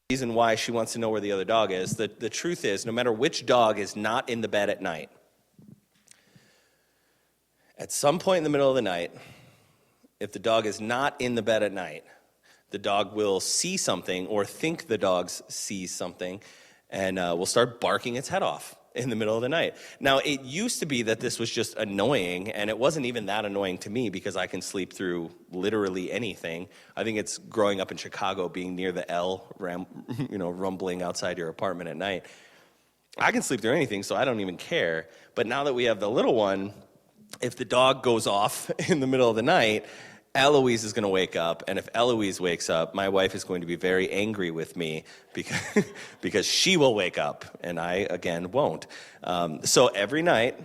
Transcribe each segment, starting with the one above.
reason why she wants to know where the other dog is. The truth is, no matter which dog is not in the bed at night, at some point in the middle of the night, if the dog is not in the bed at night, the dog will see something or think the dog sees something and will start barking its head off in the middle of the night. Now, it used to be that this was just annoying, and it wasn't even that annoying to me because I can sleep through literally anything. I think it's growing up in Chicago, being near the L, rumbling outside your apartment at night. I can sleep through anything, so I don't even care. But now that we have the little one, if the dog goes off in the middle of the night, Eloise is going to wake up, and if Eloise wakes up, my wife is going to be very angry with me because she will wake up, and I, again, won't. So every night,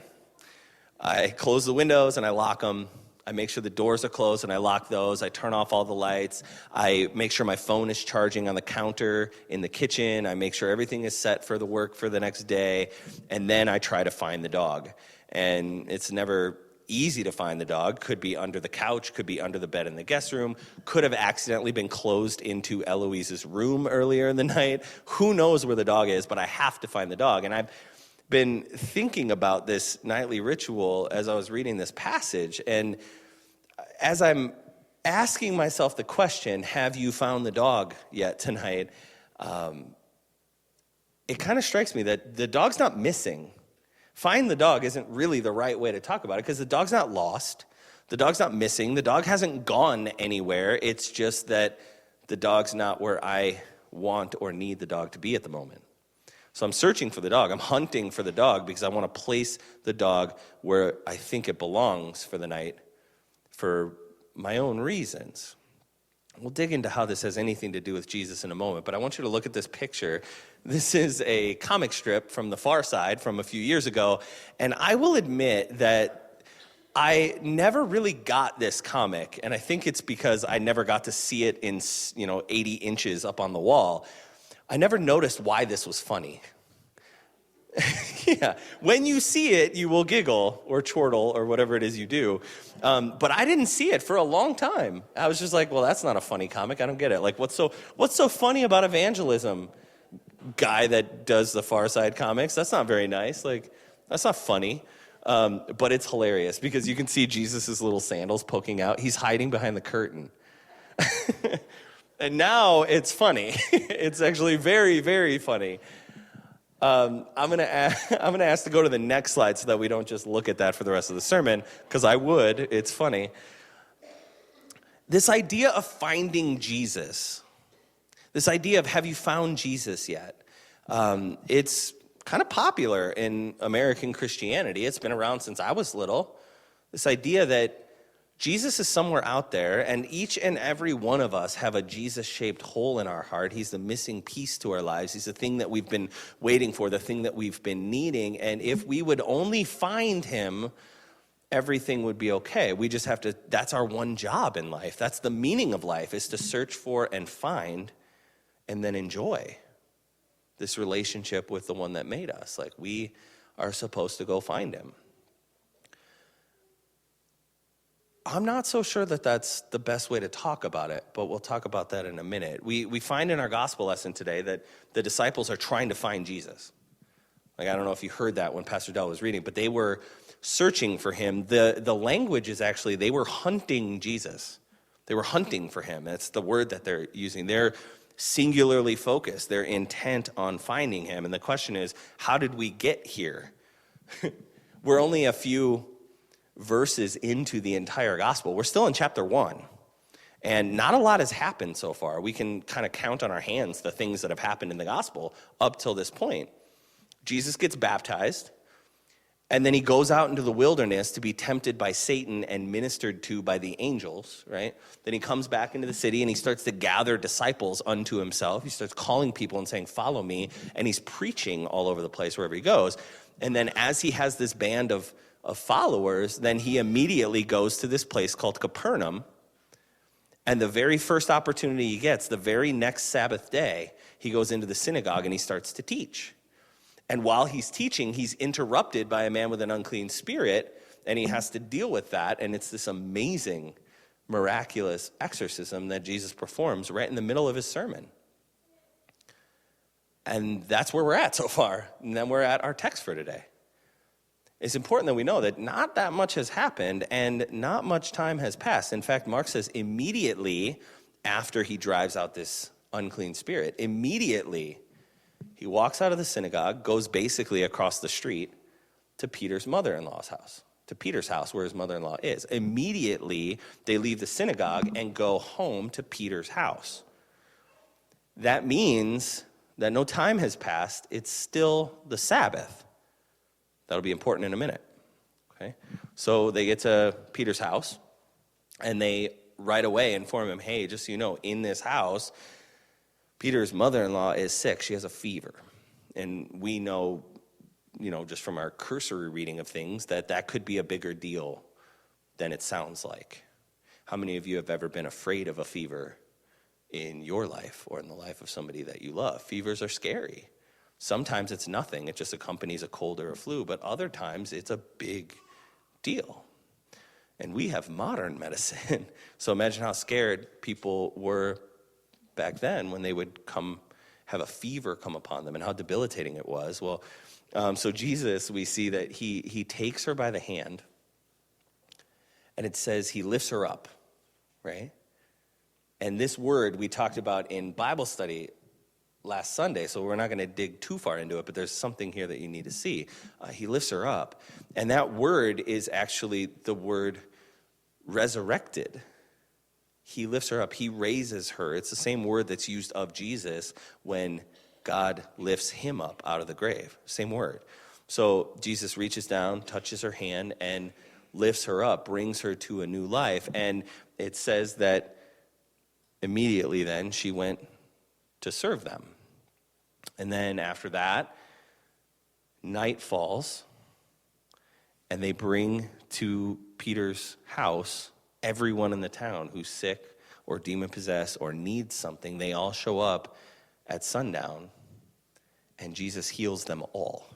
I close the windows and I lock them. I make sure the doors are closed and I lock those. I turn off all the lights. I make sure my phone is charging on the counter in the kitchen. I make sure everything is set for the work for the next day, and then I try to find the dog. And it's never easy to find the dog. Could be under the couch, could be under the bed in the guest room, could have accidentally been closed into Eloise's room earlier in the night. Who knows where the dog is, but I have to find the dog. And I've been thinking about this nightly ritual as I was reading this passage. And as I'm asking myself the question, have you found the dog yet tonight? It kind of strikes me that the dog's not missing. Find the dog isn't really the right way to talk about it because the dog's not lost. The dog's not missing. The dog hasn't gone anywhere. It's just that the dog's not where I want or need the dog to be at the moment. So I'm searching for the dog. I'm hunting for the dog because I want to place the dog where I think it belongs for the night for my own reasons. We'll dig into how this has anything to do with Jesus in a moment, but I want you to look at this picture. This is a comic strip from The Far Side from a few years ago, and I will admit that I never really got this comic, and I think it's because I never got to see it in 80 inches up on the wall. I never noticed why this was funny. Yeah, when you see it, you will giggle or chortle or whatever it is you do. But I didn't see it for a long time. I was just like, well, that's not a funny comic. I don't get it. Like, what's so funny about evangelism? Guy that does the Far Side comics, that's not very nice. Like, that's not funny. But it's hilarious because you can see Jesus' little sandals poking out. He's hiding behind the curtain. And now it's funny. It's actually very, very funny. I'm gonna ask to go to the next slide so that we don't just look at that for the rest of the sermon, because I would. It's funny. This idea of finding Jesus, this idea of have you found Jesus yet? It's kind of popular in American Christianity. It's been around since I was little. This idea that Jesus is somewhere out there, and each and every one of us have a Jesus-shaped hole in our heart. He's the missing piece to our lives. He's the thing that we've been waiting for, the thing that we've been needing. And if we would only find him, everything would be okay. We just have to, that's our one job in life. That's the meaning of life, is to search for and find and then enjoy this relationship with the one that made us. Like, we are supposed to go find him. I'm not so sure that that's the best way to talk about it, but we'll talk about that in a minute. We find in our gospel lesson today that the disciples are trying to find Jesus. Like, I don't know if you heard that when Pastor Dell was reading, but they were searching for him. The language is actually, they were hunting Jesus. They were hunting for him. That's the word that they're using. They're singularly focused. They're intent on finding him. And the question is, how did we get here? We're only a few verses into the entire gospel. We're still in chapter 1, and not a lot has happened so far. We can kind of count on our hands the things that have happened in the gospel up till this point. Jesus gets baptized, and then he goes out into the wilderness to be tempted by Satan and ministered to by the angels, right? Then he comes back into the city and he starts to gather disciples unto himself. He starts calling people and saying, "Follow me," and he's preaching all over the place wherever he goes. And then as he has this band of followers, then he immediately goes to this place called Capernaum, and the very first opportunity he gets, the very next Sabbath day, he goes into the synagogue and he starts to teach. And while he's teaching, he's interrupted by a man with an unclean spirit, and he has to deal with that, and it's this amazing, miraculous exorcism that Jesus performs right in the middle of his sermon. And that's where we're at so far. And then we're at our text for today. It's important that we know that not that much has happened and not much time has passed. In fact, Mark says immediately after he drives out this unclean spirit, immediately he walks out of the synagogue, goes basically across the street to Peter's mother-in-law's house, to Peter's house where his mother-in-law is. Immediately they leave the synagogue and go home to Peter's house. That means that no time has passed. It's still the Sabbath. That'll be important in a minute. Okay? So they get to Peter's house, and they right away inform him, hey, just so you know, in this house, Peter's mother-in-law is sick. She has a fever. And we know, just from our cursory reading of things, that could be a bigger deal than it sounds like. How many of you have ever been afraid of a fever in your life or in the life of somebody that you love? Fevers are scary. Sometimes it's nothing. It just accompanies a cold or a flu. But other times it's a big deal. And we have modern medicine. So imagine how scared people were back then when they would have a fever come upon them and how debilitating it was. Well, so Jesus, we see that he takes her by the hand, and it says he lifts her up, right? And this word we talked about in Bible study last Sunday, so we're not going to dig too far into it, but there's something here that you need to see. He lifts her up, and that word is actually the word resurrected. He lifts her up. He raises her. It's the same word that's used of Jesus when God lifts him up out of the grave. Same word. So Jesus reaches down, touches her hand, and lifts her up, brings her to a new life. And it says that immediately then she went to serve them. And then after that, night falls, and they bring to Peter's house everyone in the town who's sick or demon-possessed or needs something. They all show up at sundown, and Jesus heals them all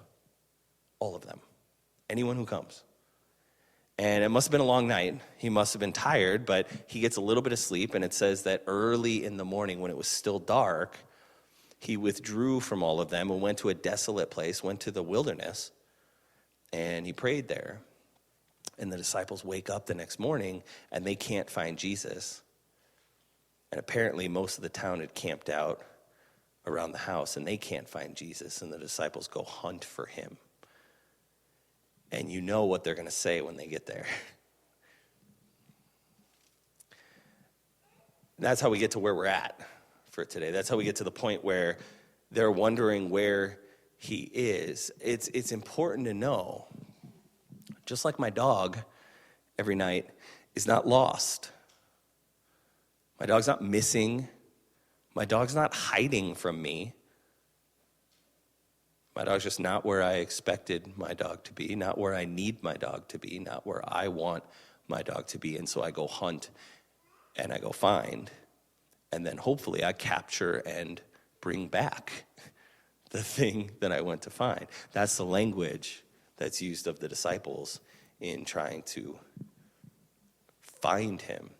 of them, anyone who comes. And it must have been a long night. He must have been tired, but he gets a little bit of sleep, and it says that early in the morning when it was still dark, he withdrew from all of them and went to a desolate place, went to the wilderness, and he prayed there. And the disciples wake up the next morning, and they can't find Jesus. And apparently most of the town had camped out around the house, and they can't find Jesus, and the disciples go hunt for him. And you know what they're going to say when they get there. That's how we get to where we're at for today. That's how we get to the point where they're wondering where he is. It's important to know, just like my dog every night is not lost. My dog's not missing. My dog's not hiding from me. My dog's just not where I expected my dog to be, not where I need my dog to be, not where I want my dog to be. And so I go hunt and I go find. And then hopefully I capture and bring back the thing that I went to find. That's the language that's used of the disciples in trying to find him.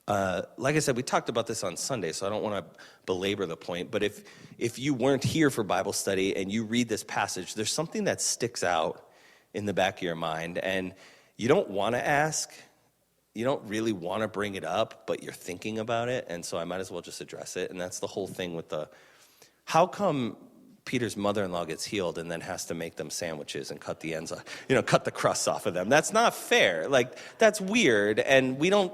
Like I said, we talked about this on Sunday, so I don't want to belabor the point. But if you weren't here for Bible study and you read this passage, there's something that sticks out in the back of your mind. And you don't want to ask. You don't really want to bring it up, but you're thinking about it. And so I might as well just address it. And that's the whole thing with how come Peter's mother-in-law gets healed and then has to make them sandwiches and cut the ends off, cut the crusts off of them? That's not fair. Like, that's weird. And we don't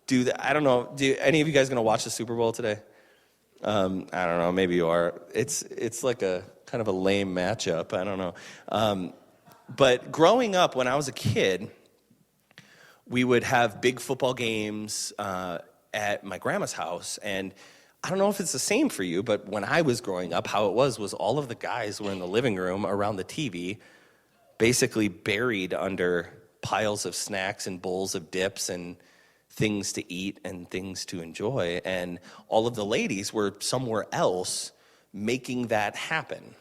do that. I don't know. Do any of you guys going to watch the Super Bowl today? I don't know. Maybe you are. It's like a kind of a lame matchup. I don't know. But growing up, when I was a kid, we would have big football games at my grandma's house. And I don't know if it's the same for you, but when I was growing up, how it was all of the guys were in the living room around the TV, basically buried under piles of snacks and bowls of dips and things to eat and things to enjoy. And all of the ladies were somewhere else making that happen,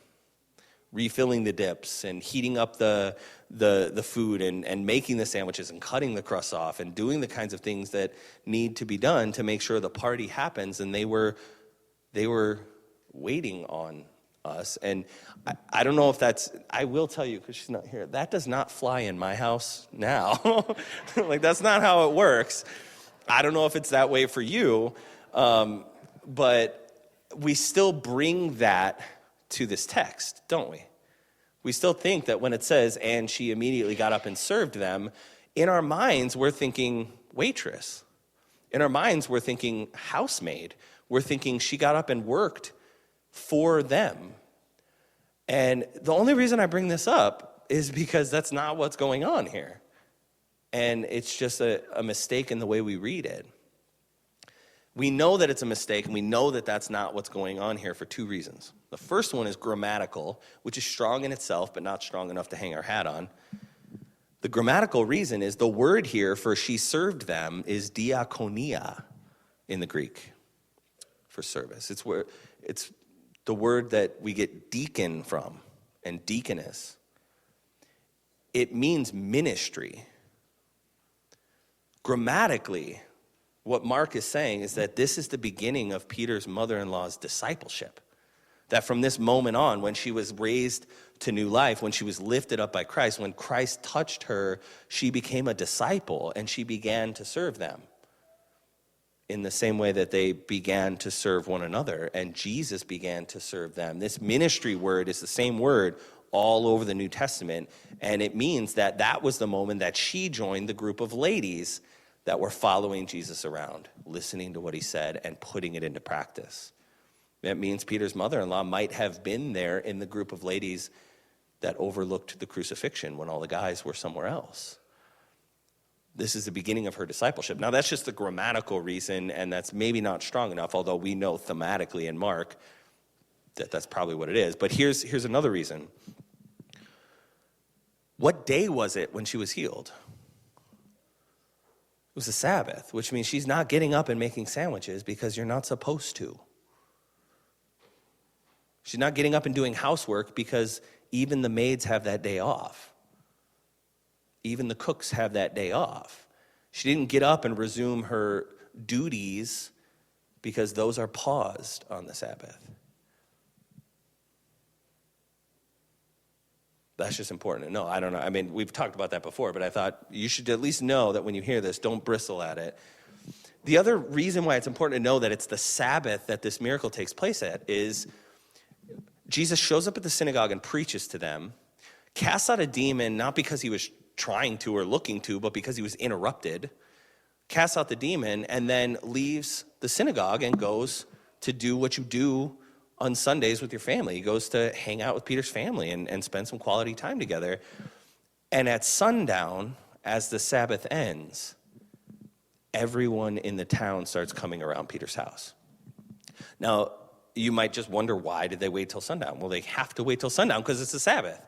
refilling the dips and heating up the food and making the sandwiches and cutting the crusts off and doing the kinds of things that need to be done to make sure the party happens. And they were waiting on us. And I don't know if I will tell you because she's not here, that does not fly in my house now. Like, that's not how it works. I don't know if it's that way for you, but we still bring that to this text, don't we? We still think that when it says, and she immediately got up and served them, in our minds, we're thinking waitress. In our minds, we're thinking housemaid. We're thinking she got up and worked for them. And the only reason I bring this up is because that's not what's going on here. And it's just a mistake in the way we read it. We know that it's a mistake, and we know that that's not what's going on here for two reasons. The first one is grammatical, which is strong in itself, but not strong enough to hang our hat on. The grammatical reason is the word here for she served them is diakonia in the Greek for service. It's the word that we get deacon from and deaconess. It means ministry. Grammatically, what Mark is saying is that this is the beginning of Peter's mother-in-law's discipleship. That from this moment on, when she was raised to new life, when she was lifted up by Christ, when Christ touched her, she became a disciple and she began to serve them in the same way that they began to serve one another and Jesus began to serve them. This ministry word is the same word all over the New Testament, and it means that that was the moment that she joined the group of ladies that were following Jesus around, listening to what he said and putting it into practice. That means Peter's mother-in-law might have been there in the group of ladies that overlooked the crucifixion when all the guys were somewhere else. This is the beginning of her discipleship. Now, that's just the grammatical reason, and that's maybe not strong enough, although we know thematically in Mark that that's probably what it is. But here's another reason. What day was it when she was healed? It was the Sabbath, which means she's not getting up and making sandwiches because you're not supposed to. She's not getting up and doing housework because even the maids have that day off. Even the cooks have that day off. She didn't get up and resume her duties because those are paused on the Sabbath. That's just important to know. I don't know. I mean, we've talked about that before, but I thought you should at least know that when you hear this, don't bristle at it. The other reason why it's important to know that it's the Sabbath that this miracle takes place at is Jesus shows up at the synagogue and preaches to them, casts out a demon, not because he was trying to or looking to, but because he was interrupted, casts out the demon, and then leaves the synagogue and goes to do what you do on Sundays with your family. He goes to hang out with Peter's family and spend some quality time together. And at sundown, as the Sabbath ends, everyone in the town starts coming around Peter's house. Now, you might just wonder, why did they wait till sundown? Well, they have to wait till sundown because it's the Sabbath.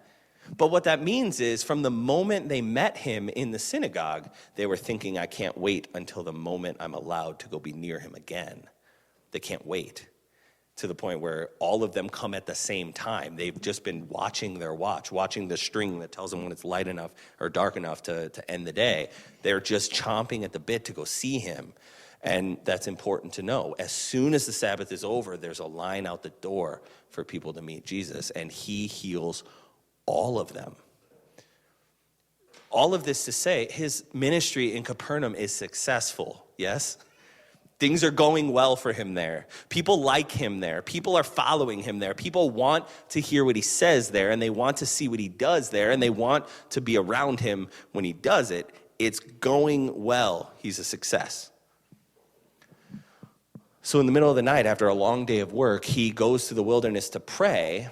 But what that means is from the moment they met him in the synagogue, they were thinking, I can't wait until the moment I'm allowed to go be near him again. They can't wait, to the point where all of them come at the same time. They've just been watching their watch, watching the string that tells them when it's light enough or dark enough to end the day. They're just chomping at the bit to go see him. And that's important to know. As soon as the Sabbath is over, there's a line out the door for people to meet Jesus, and he heals all of them. All of this to say, his ministry in Capernaum is successful, yes? Things are going well for him there. People like him there. People are following him there. People want to hear what he says there, and they want to see what he does there, and they want to be around him when he does it. It's going well. He's a success. So in the middle of the night, after a long day of work, he goes to the wilderness to pray.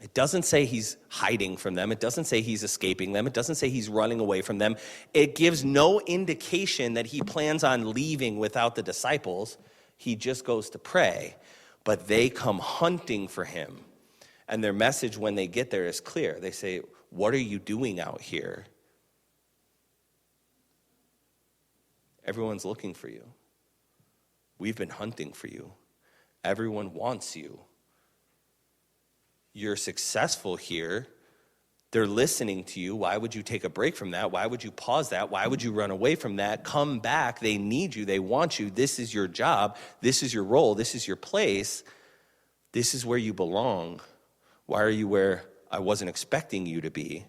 It doesn't say he's hiding from them. It doesn't say he's escaping them. It doesn't say he's running away from them. It gives no indication that he plans on leaving without the disciples. He just goes to pray. But they come hunting for him. And their message when they get there is clear. They say, what are you doing out here? Everyone's looking for you. We've been hunting for you. Everyone wants you. You're successful here. They're listening to you. Why would you take a break from that? Why would you pause that? Why would you run away from that? Come back. They need you. They want you. This is your job. This is your role. This is your place. This is where you belong. Why are you where I wasn't expecting you to be?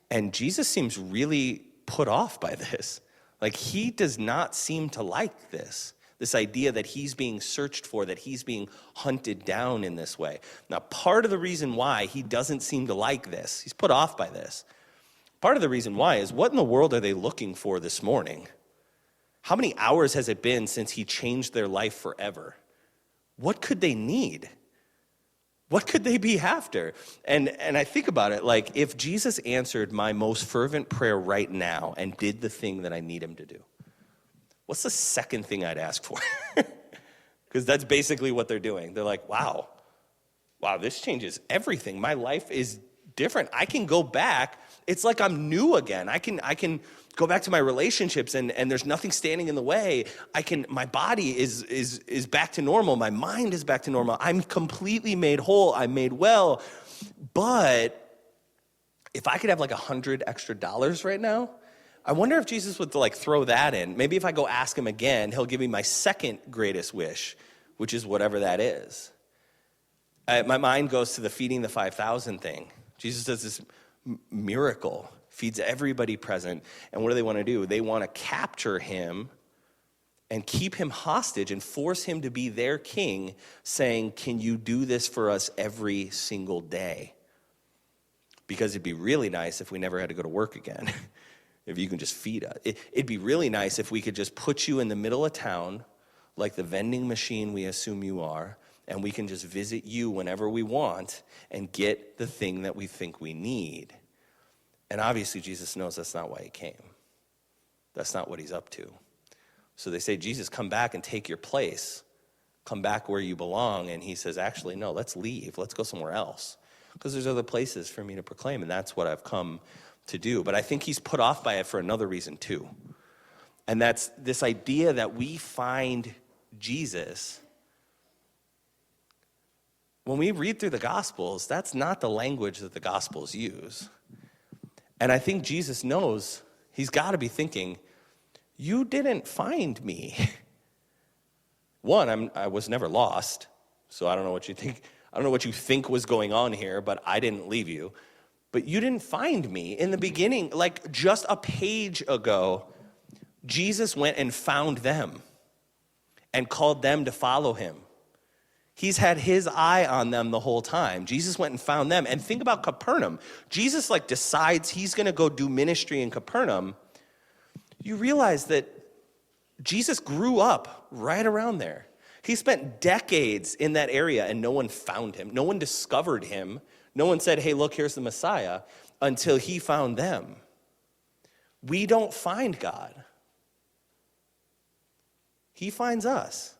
And Jesus seems really put off by this. Like, he does not seem to like this idea that he's being searched for, that he's being hunted down in this way. Now, part of the reason why he doesn't seem to like this, he's put off by this, part of the reason why is, what in the world are they looking for this morning? How many hours has it been since he changed their life forever? What could they need? What could they be after? And I think about it, like, if Jesus answered my most fervent prayer right now and did the thing that I need him to do, what's the second thing I'd ask for? Because that's basically what they're doing. They're like, wow, this changes everything. My life is different. I can go back. It's like I'm new again. I can go back to my relationships and there's nothing standing in the way. My body is back to normal. My mind is back to normal. I'm completely made whole. I'm made well. But if I could have like $100 extra right now, I wonder if Jesus would like throw that in. Maybe if I go ask him again, he'll give me my second greatest wish, which is whatever that is. My mind goes to the feeding the 5,000 thing. Jesus does this miracle, feeds everybody present. And what do they want to do? They want to capture him and keep him hostage and force him to be their king, saying, can you do this for us every single day? Because it'd be really nice if we never had to go to work again. If you can just feed us. It'd be really nice if we could just put you in the middle of town, like the vending machine we assume you are, and we can just visit you whenever we want and get the thing that we think we need. And obviously Jesus knows that's not why he came. That's not what he's up to. So they say, Jesus, come back and take your place. Come back where you belong. And he says, actually, no, let's leave. Let's go somewhere else. Because there's other places for me to proclaim, and that's what I've come to do. But I think he's put off by it for another reason too. And that's this idea that we find Jesus. When we read through the Gospels, that's not the language that the Gospels use. And I think Jesus knows, he's got to be thinking, you didn't find me. One, I was never lost, so I don't know what you think. I don't know what you think was going on here, but I didn't leave you. But you didn't find me. In the beginning, like just a page ago, Jesus went and found them and called them to follow him. He's had his eye on them the whole time. Jesus went and found them. And think about Capernaum. Jesus like decides he's going to go do ministry in Capernaum. You realize that Jesus grew up right around there. He spent decades in that area and no one found him. No one discovered him. No one said, hey, look, here's the Messiah, until he found them. We don't find God. He finds us.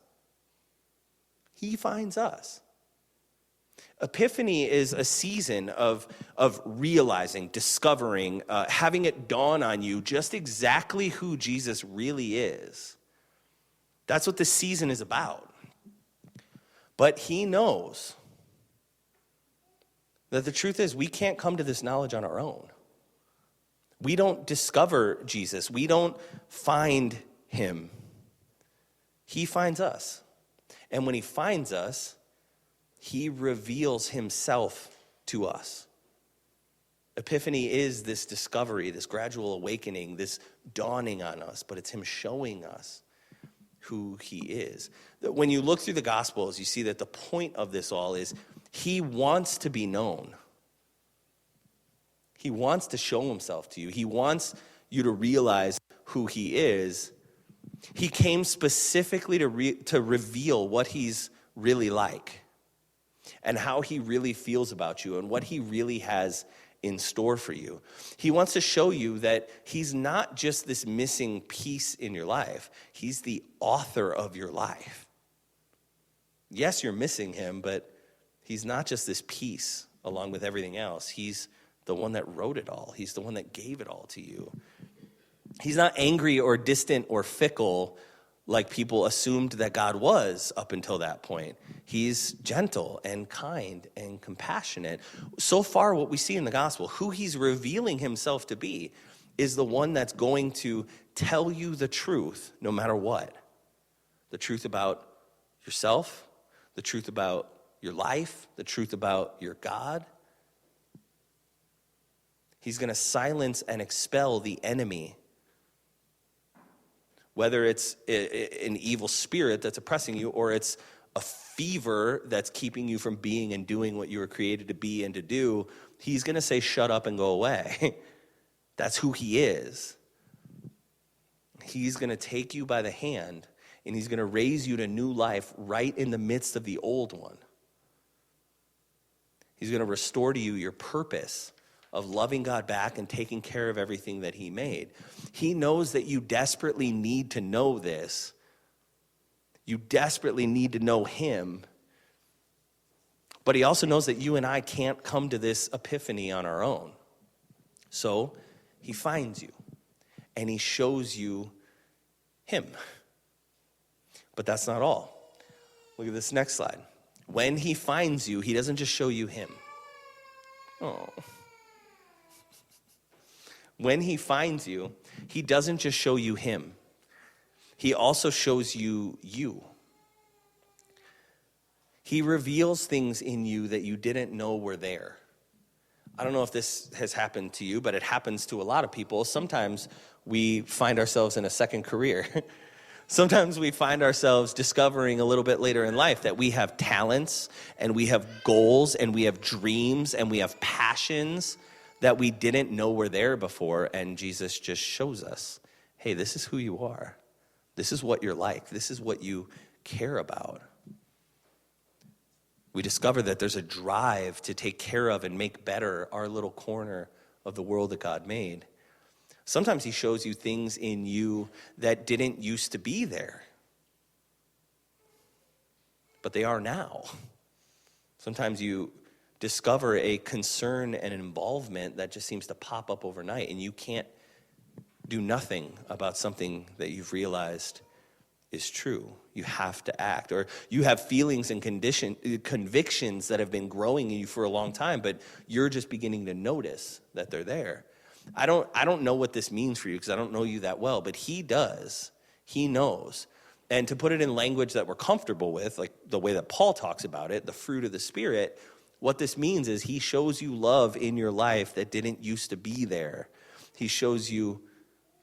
He finds us. Epiphany is a season of realizing, discovering, having it dawn on you just exactly who Jesus really is. That's what this season is about. But he knows that the truth is we can't come to this knowledge on our own. We don't discover Jesus. We don't find him. He finds us. And when he finds us, he reveals himself to us. Epiphany is this discovery, this gradual awakening, this dawning on us, but it's him showing us who he is. When you look through the Gospels, you see that the point of this all is he wants to be known. He wants to show himself to you. He wants you to realize who he is. He came specifically to reveal what he's really like and how he really feels about you and what he really has in store for you. He wants to show you that he's not just this missing piece in your life. He's the author of your life. Yes, you're missing him, but he's not just this piece along with everything else. He's the one that wrote it all. He's the one that gave it all to you. He's not angry or distant or fickle like people assumed that God was up until that point. He's gentle and kind and compassionate. So far, what we see in the gospel, who he's revealing himself to be, is the one that's going to tell you the truth no matter what. The truth about yourself, the truth about your life, the truth about your God. He's going to silence and expel the enemy. Whether it's an evil spirit that's oppressing you, or it's a fever that's keeping you from being and doing what you were created to be and to do, he's going to say, shut up and go away. That's who he is. He's going to take you by the hand, and he's going to raise you to new life right in the midst of the old one. He's going to restore to you your purpose of loving God back and taking care of everything that he made. He knows that you desperately need to know this. You desperately need to know him. But he also knows that you and I can't come to this epiphany on our own. So he finds you and he shows you him. But that's not all. Look at this next slide. When he finds you, he doesn't just show you him. Oh. When he finds you, he doesn't just show you him. He also shows you you. He reveals things in you that you didn't know were there. I don't know if this has happened to you, but it happens to a lot of people. Sometimes we find ourselves in a second career. Sometimes we find ourselves discovering a little bit later in life that we have talents and we have goals and we have dreams and we have passions that we didn't know were there before, and Jesus just shows us, hey, this is who you are. This is what you're like. This is what you care about. We discover that there's a drive to take care of and make better our little corner of the world that God made. Sometimes he shows you things in you that didn't used to be there, but they are now. Sometimes you discover a concern and an involvement that just seems to pop up overnight, and you can't do nothing about something that you've realized is true. You have to act. Or you have feelings and convictions that have been growing in you for a long time, but you're just beginning to notice that they're there. I don't know what this means for you because I don't know you that well, but he does. He knows. And to put it in language that we're comfortable with, like the way that Paul talks about it, the fruit of the Spirit, what this means is he shows you love in your life that didn't used to be there. He shows you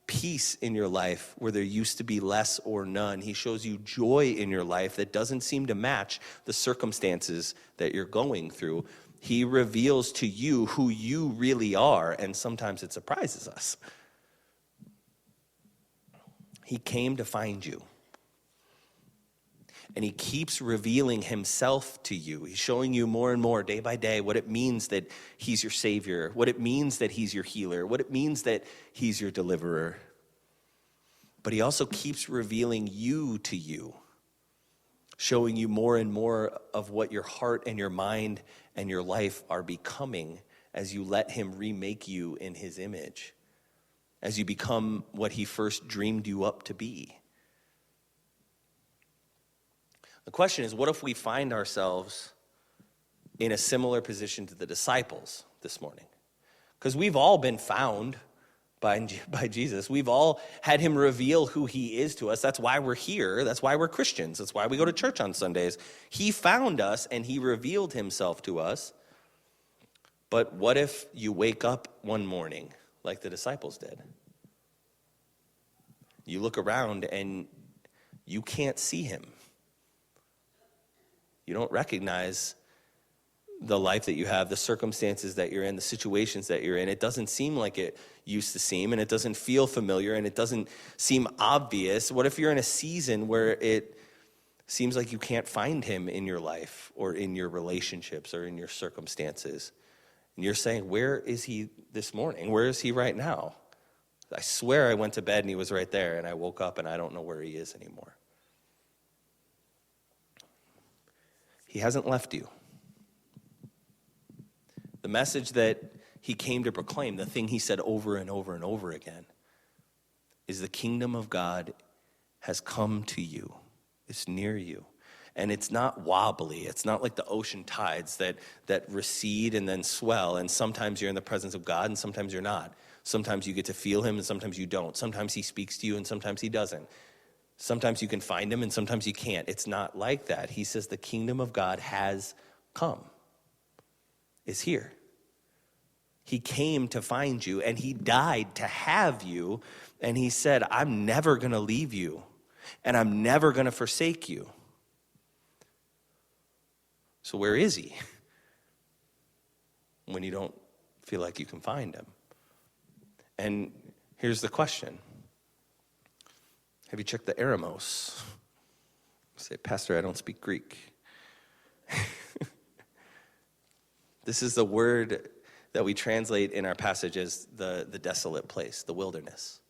peace in your life where there used to be less or none. He shows you joy in your life that doesn't seem to match the circumstances that you're going through. He reveals to you who you really are, and sometimes it surprises us. He came to find you. And he keeps revealing himself to you. He's showing you more and more day by day what it means that he's your Savior, what it means that he's your healer, what it means that he's your deliverer. But he also keeps revealing you to you, showing you more and more of what your heart and your mind and your life are becoming as you let him remake you in his image, as you become what he first dreamed you up to be. The question is, what if we find ourselves in a similar position to the disciples this morning? Because we've all been found by Jesus. We've all had him reveal who he is to us. That's why we're here. That's why we're Christians. That's why we go to church on Sundays. He found us and he revealed himself to us. But what if you wake up one morning like the disciples did? You look around and you can't see him. You don't recognize the life that you have, the circumstances that you're in, the situations that you're in. It doesn't seem like it used to seem, and it doesn't feel familiar, and it doesn't seem obvious. What if you're in a season where it seems like you can't find him in your life or in your relationships or in your circumstances? And you're saying, where is he this morning? Where is he right now? I swear I went to bed and he was right there, and I woke up and I don't know where he is anymore. He hasn't left you. The message that he came to proclaim, the thing he said over and over and over again, is the kingdom of God has come to you. It's near you. And it's not wobbly. It's not like the ocean tides that recede and then swell. And sometimes you're in the presence of God and sometimes you're not. Sometimes you get to feel him and sometimes you don't. Sometimes he speaks to you and sometimes he doesn't. Sometimes you can find him and sometimes you can't. It's not like that. He says the kingdom of God has come, is here. He came to find you and he died to have you. And he said, I'm never going to leave you and I'm never going to forsake you. So where is he when you don't feel like you can find him? And here's the question. Have you checked the Eremos? Say, Pastor, I don't speak Greek. This is the word that we translate in our passage as the desolate place, the wilderness.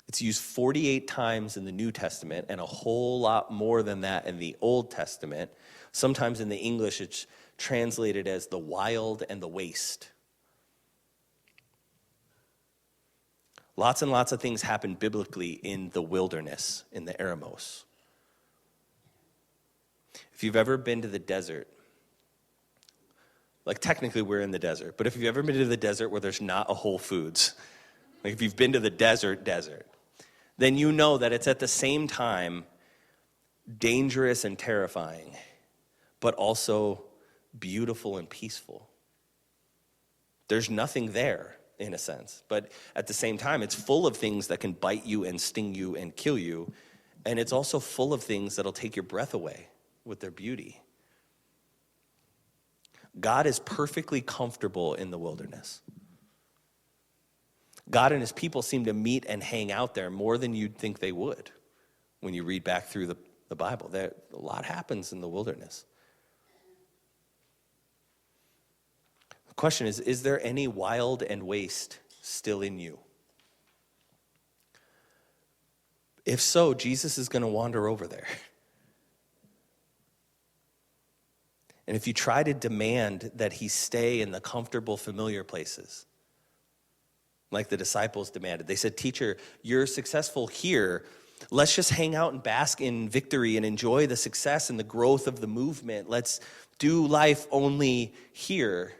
It's used 48 times in the New Testament and a whole lot more than that in the Old Testament. Sometimes in the English it's translated as the wild and the waste. Lots and lots of things happen biblically in the wilderness, in the Eremos. If you've ever been to the desert, like technically we're in the desert, but if you've ever been to the desert where there's not a Whole Foods, like if you've been to the desert, then you know that it's at the same time dangerous and terrifying, but also beautiful and peaceful. There's nothing there, in a sense, but at the same time, it's full of things that can bite you and sting you and kill you, and it's also full of things that'll take your breath away with their beauty. God is perfectly comfortable in the wilderness. God and his people seem to meet and hang out there more than you'd think they would when you read back through the Bible. A lot happens in the wilderness. The question is there any wild and waste still in you? If so, Jesus is going to wander over there. And if you try to demand that he stay in the comfortable, familiar places, like the disciples demanded, they said, Teacher, you're successful here. Let's just hang out and bask in victory and enjoy the success and the growth of the movement. Let's do life only here.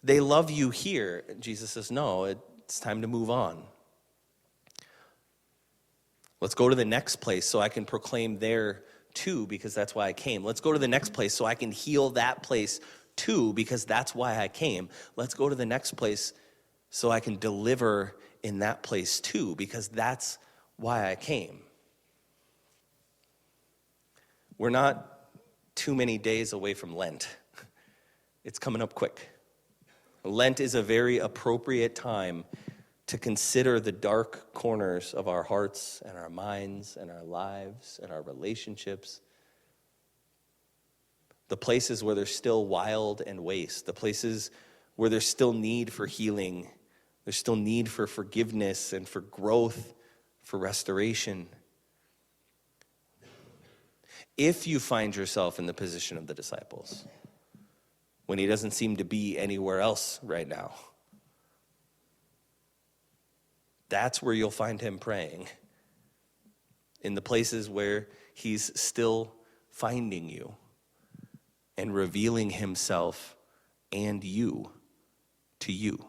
They love you here. And Jesus says, no, it's time to move on. Let's go to the next place so I can proclaim there too, because that's why I came. Let's go to the next place so I can heal that place too, because that's why I came. Let's go to the next place so I can deliver in that place too, because that's why I came. We're not too many days away from Lent. It's coming up quick. Lent is a very appropriate time to consider the dark corners of our hearts and our minds and our lives and our relationships. The places where there's still wild and waste, the places where there's still need for healing, there's still need for forgiveness and for growth, for restoration. If you find yourself in the position of the disciples, when he doesn't seem to be anywhere else right now, that's where you'll find him praying, in the places where he's still finding you and revealing himself and you to you.